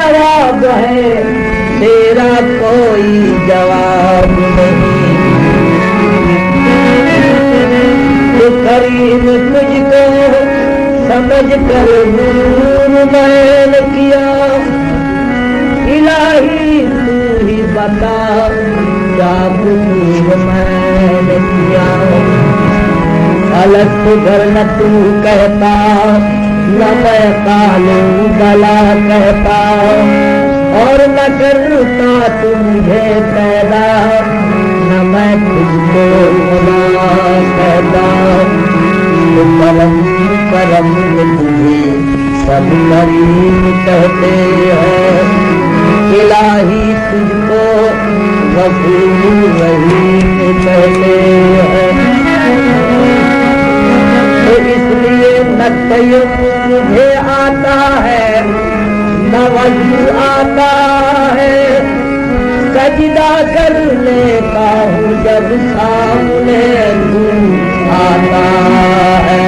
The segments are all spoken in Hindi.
जवाब है, तेरा कोई जवाब नहीं। तो करीम तुझको समझ कर नूर मैंने किया, इलाही तू ही बता क्या कसूर मैंने किया। अलग तो घर न तू कहता, न मैं कालू गला कहता, और न करता तू मुझे पैदा, न मैं तुझको खुदा कहता। तो करम करम तुझे सब करीम कहते हैं, इलाही तुझको गफूर रहीम कहते हैं। तो इसलिए न तयम्मुम मुझे आता है, न वज़ू आता है, सजदा करने का हूँ जब सामने तू आता है।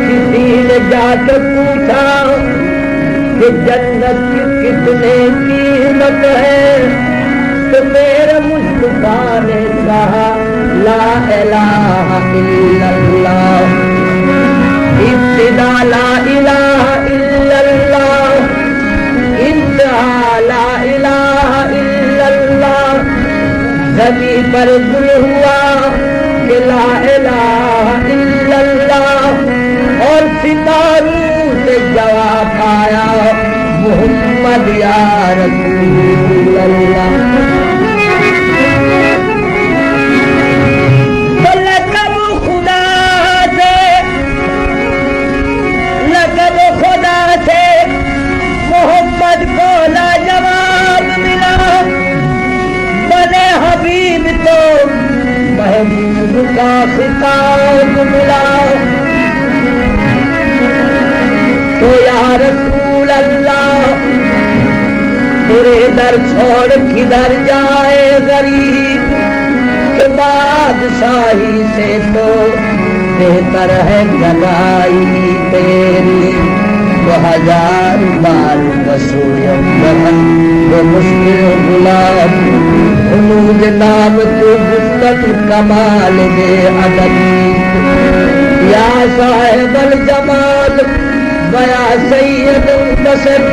किसी ने जाकर पूछा कि जन्नत की कितने कीमत है, तो मेरे मुस्तफा ने कहा ला इलाहा इल्लल्लाह। इब्तिदा ला इलाहा इल्लल्लाह, इंतहा ला इलाहा इल्लल्लाह। ज़मीन पर गुल हुआ कि ला इलाहा इल्लल्लाह, और सितारों से जवाब आया मोहम्मद या रसूल अल्लाह। तो लक़ब खुदा से मोहम्मद को लाजवाब मिला। बने हबीब तो महबूब का खिताब मिला। तो या रसूल अल्लाह, तेरे दर छोड़ किधर जाए गरीब, के बादशाही से तो बेहतर है गदाई तेरी। वो 1000 बार वसूयत बहन वो मुश्किल गुलाम, उनूज नाम तू गुस्तक कमाल दे अदब। या साहिबल जमाल बया सैयद बसर,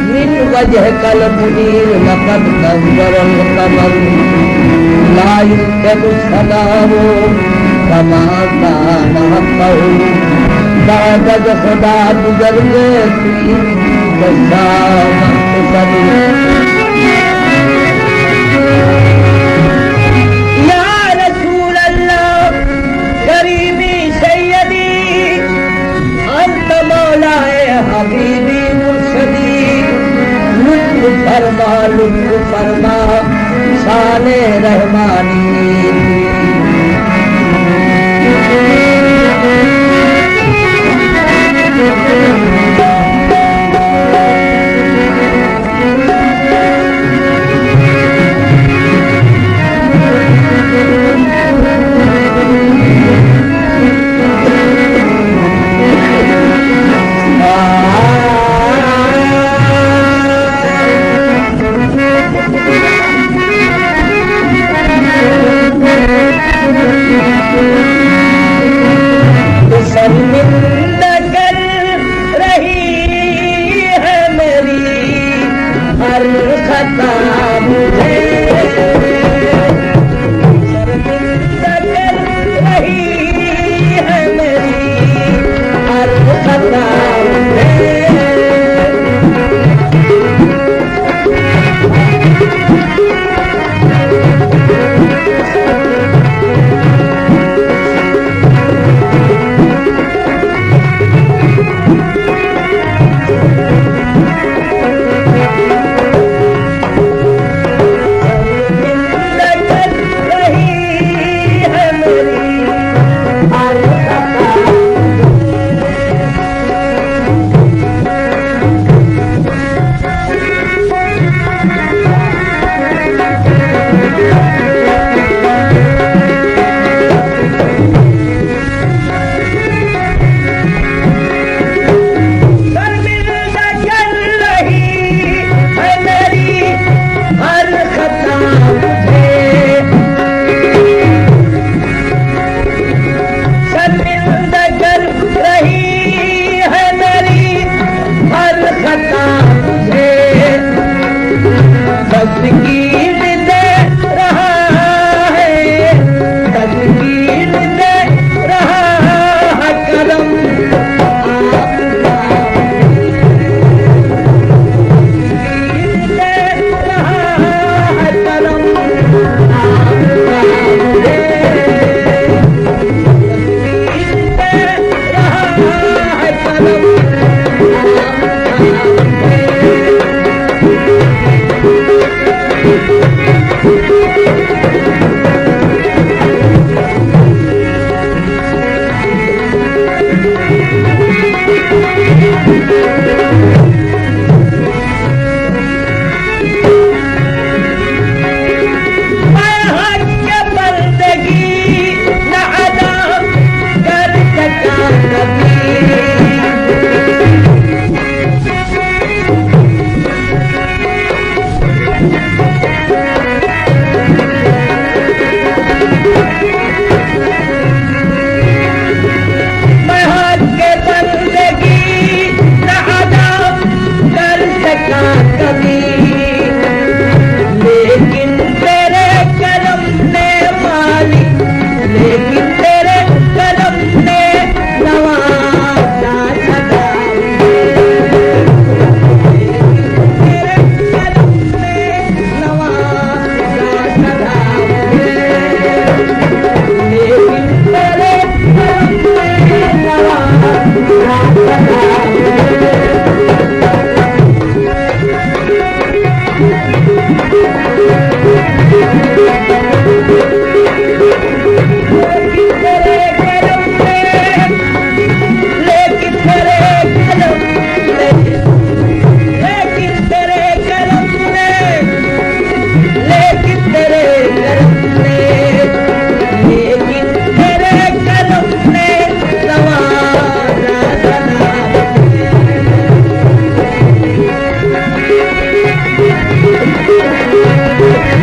मिन वजह कल मुनीर लक़द नज़रल कमर। ला युक्तबु सलामो कमा कान हक़्क़हु, बादद खुदा गुज़र गए थी बशामत सदी। हबीबी मुर्शदी लुत्फ़ फरमा लुत्फ़ फरमा शाने रहमानी।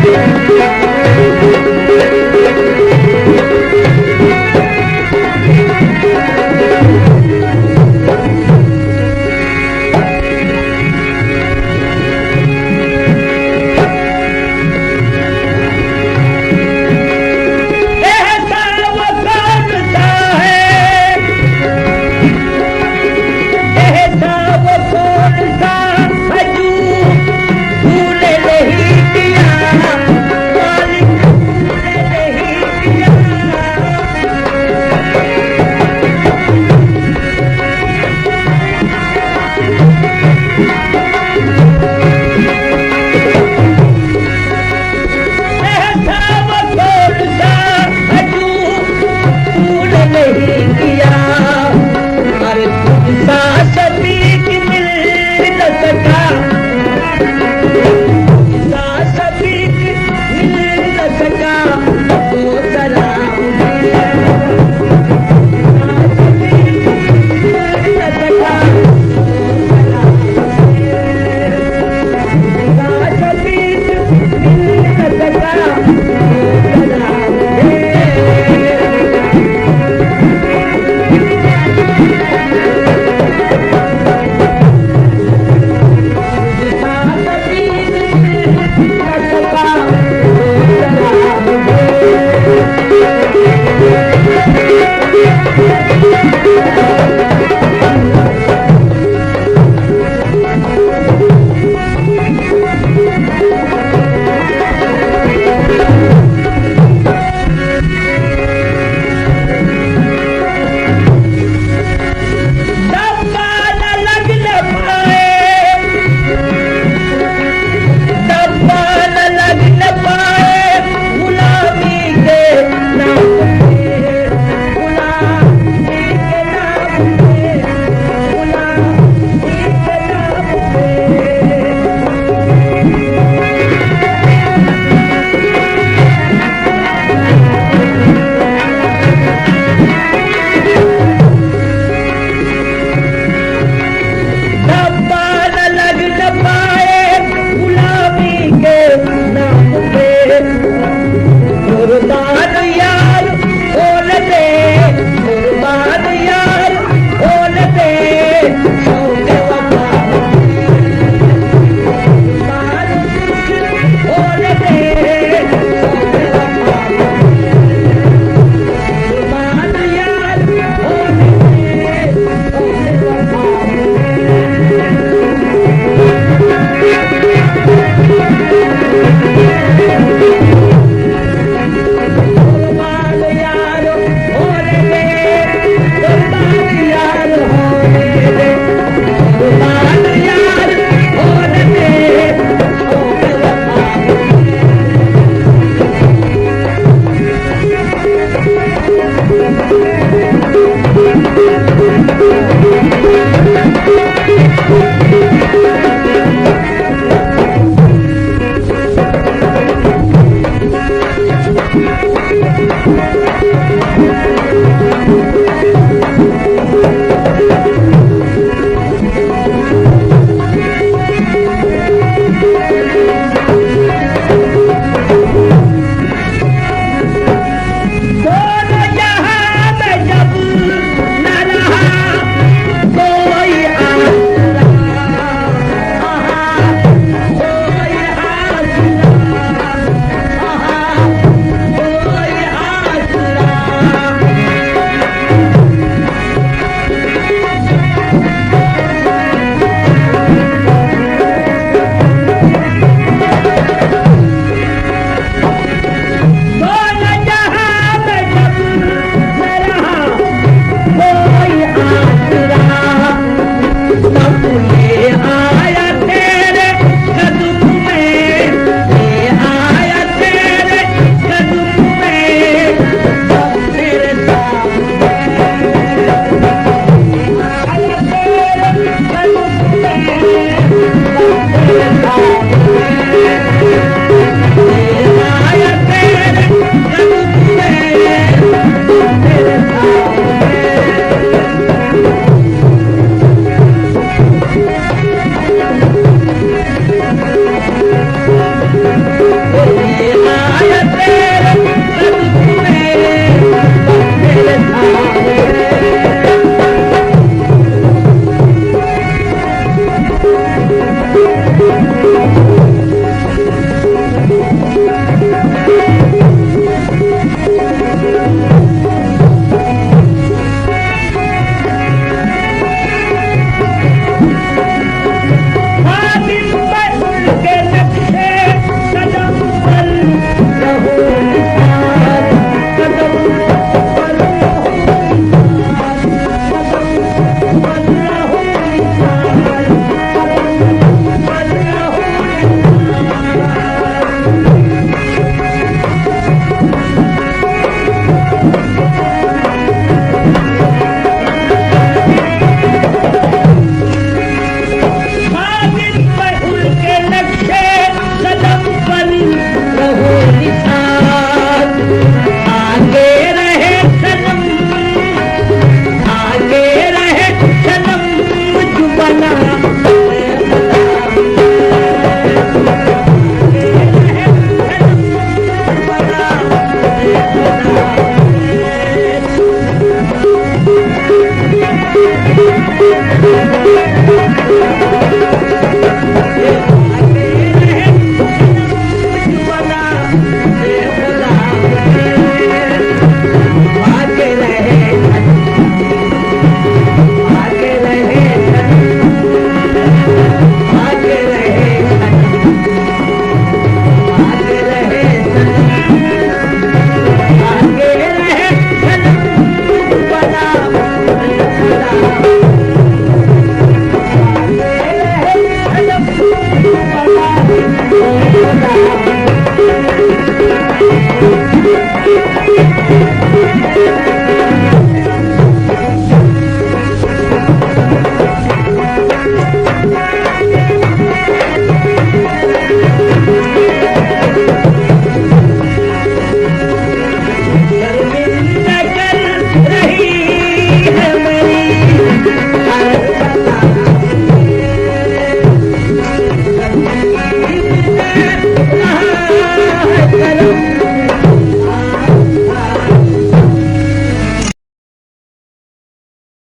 Thank you.